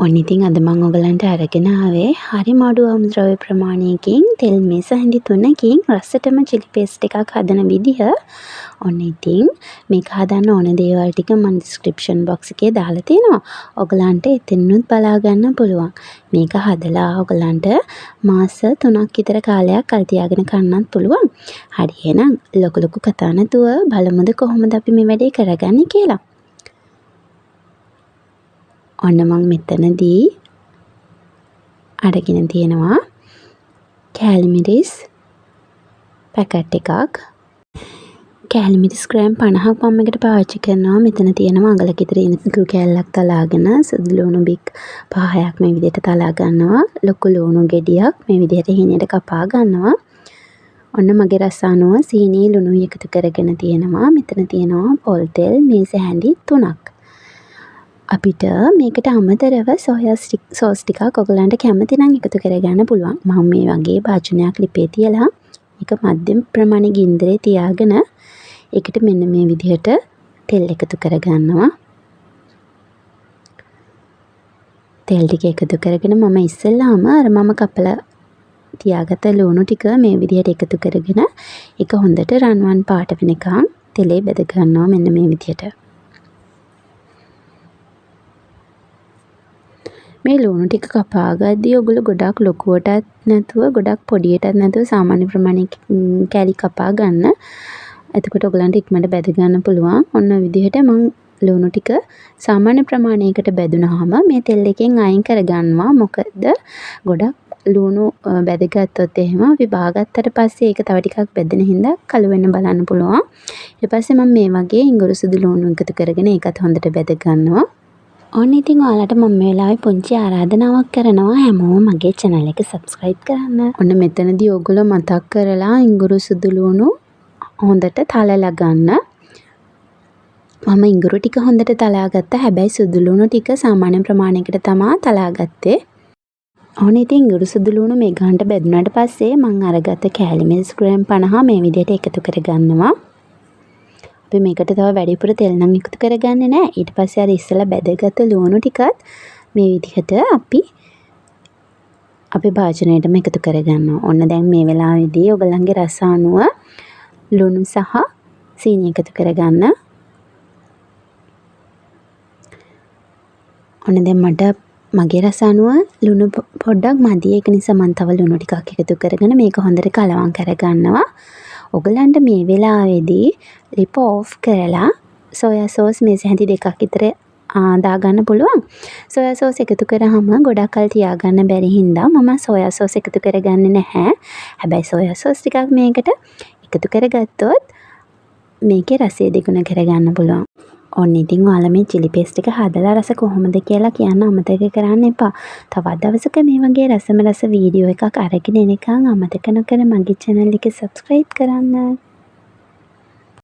ඔන්න ඉතින් අද මම ඔයගලන්ට අරගෙන ආවේ හරිම අඩු අමුද්‍රව්‍ය ප්‍රමාණයකින් තෙල් මේස හැඳි 3කින් රසටම chili paste එකක් හදන විදිහ. ඔන්න ඉතින් මේක හදන්න ඕන දේවල් ටික මම description box එකේ දාලා තියෙනවා. ඔයගලන්ට එතනිනුත් බලා ගන්න පුළුවන්. මේක හදලා ඔයගලන්ට මාස 3ක් විතර කාලයක් කල් තියාගෙන කන්නත් පුළුවන්. හරි එහෙනම් ලොකු ලොකු කතා නැතුව බලමුද කොහොමද අපි මේ වැඩේ කරගන්නේ කියලා. ඔන්න මම මෙතනදී අරගෙන තියෙනවා කෑලි මිරිස් පැකට් එකක්. කෑලි මිරිස් ග්‍රෑම් 50ක් මම එකට පාවිච්චි කරනවා. මෙතන තියෙනවා අඟලක විතර ඉඟු කෑල්ලක් තලාගෙන සුදු ලුණු බික් 5ක් මේ විදිහට තලා ගන්නවා. ලොකු ලුණු ගෙඩියක් මේ විදිහට හීනෙට කපා ගන්නවා. ඔන්න මගේ රස අනුව සීනි ලුණු එකතු කරගෙන තියෙනවා. මෙතන තියෙනවා පොල් තෙල් මේස හැඳි 3ක්. අපිට මේකට අමතරව සෝයා සෝස් ටිකක් ඔයගලන්ට කැමති නම් එකතු කරගන්න පුළුවන්. මම මේ වගේ භාජනයක් ලිපේ තියලා මේක මධ්‍යම ප්‍රමාණයේ ගින්දරේ තියාගෙන ඒකට මෙන්න මේ විදිහට තෙල් එකතු කරගන්නවා. තෙල් ටික එකතු කරගෙන මම ඉස්සෙල්ලාම අර මම කපලා තියාගත්ත ලුණු ටික මේ විදිහට එකතු කරගෙන ඒක හොඳට රන්වන් පාට වෙනකන් තෙලේ බෙද ගන්නවා මෙන්න මේ විදිහට. මේ ලුණු ටික කපා ගද්දී ඔයගොල්ලෝ ගොඩක් ලොකුවටත් නැතුව ගොඩක් පොඩියටත් නැතුව සාමාන්‍ය ප්‍රමාණයේ කෑලි කපා ගන්න. එතකොට ඔයගලන්ට ඉක්මනට බෙද ගන්න පුළුවන්. ඔන්න විදිහට මම ලුණු ටික සාමාන්‍ය ප්‍රමාණයකට බෙදුනහම මේ තෙල් එකෙන් අයින් කරගන්නවා. මොකද ගොඩක් ලුණු බෙදගත්තොත් එහෙම අපි බාගත්තට පස්සේ ඒක තව ටිකක් බෙදෙන හින්දා කළු වෙන්න බලන්න පුළුවන්. ඊට පස්සේ මම මේ වගේ ඉඟුරු සුදු ලුණු එකතු කරගෙන ඒකත් හොඳට බෙද ගන්නවා. ඔන්න ඉතින් ඔයාලට මම මේ වෙලාවේ පුංචි ආරාධනාවක් කරනවා හැමෝම මගේ channel එක subscribe කරන්න. ඔන්න මෙතනදී ඔයගොල්ලෝ මතක් කරලා ඉඟුරු සුදු ලුණු හොඳට තලලා ගන්න. මම ඉඟුරු ටික හොඳට තලා ගත්තා. හැබැයි සුදු ලුණු ටික සාමාන්‍ය ප්‍රමාණයකට තමයි තලා ගත්තේ. ඔන්න ඉතින් ඉඟුරු සුදු ලුණු මේ ගානට බෙදුනාට පස්සේ මම අරගත්ත කෑලි මිරිස් ග්‍රෑම් 50 මේ විදිහට එකතු කරගන්නවා. අපි මේකට තව වැඩිපුර තෙල් නම් එකතු කරගන්නේ නැහැ. ඊට පස්සේ අර ඉස්සලා බැදගත්ත ලුණු ටිකත් මේ විදිහට අපි භාජනයේටම එකතු කරගන්නවා. ඔන්න දැන් මේ වෙලාවේදී ඔයගලන්ගේ රස අනුව ලුණු සහ සීනි එකතු කරගන්න. ඔන්න දැන් මට මගේ රස අනුව ලුණු පොඩ්ඩක් මදි. ඒක නිසා මම තව ලුණු ටිකක් එකතු කරගෙන මේක හොඳට කලවම් කරගන්නවා. ඔයගලන්ට මේ වෙලාවේදී ලිප ඔෆ් කරලා සෝයා සෝස් මේස හැඳි 2ක් විතර දාගන්න පුළුවන්. සෝයා සෝස් එකතු කරාම ගොඩක් කල් තියාගන්න බැරි හින්දා මම සෝයා සෝස් එකතු කරගන්නේ නැහැ. හැබැයි සෝයා සෝස් ටිකක් මේකට එකතු කරගත්තොත් මේකේ රසය දෙගුණ කරගන්න පුළුවන්. ඔන්න ඉතින් ඔයාලා මේ chili paste එක හදලා රස කොහොමද කියලා කියන්න අමතක කරන්න එපා. තවත් දවසක මේ වගේ රස වීඩියෝ එකක් අරගෙන එනකන් අමතක නොකර මගේ channel එක subscribe කරන්න.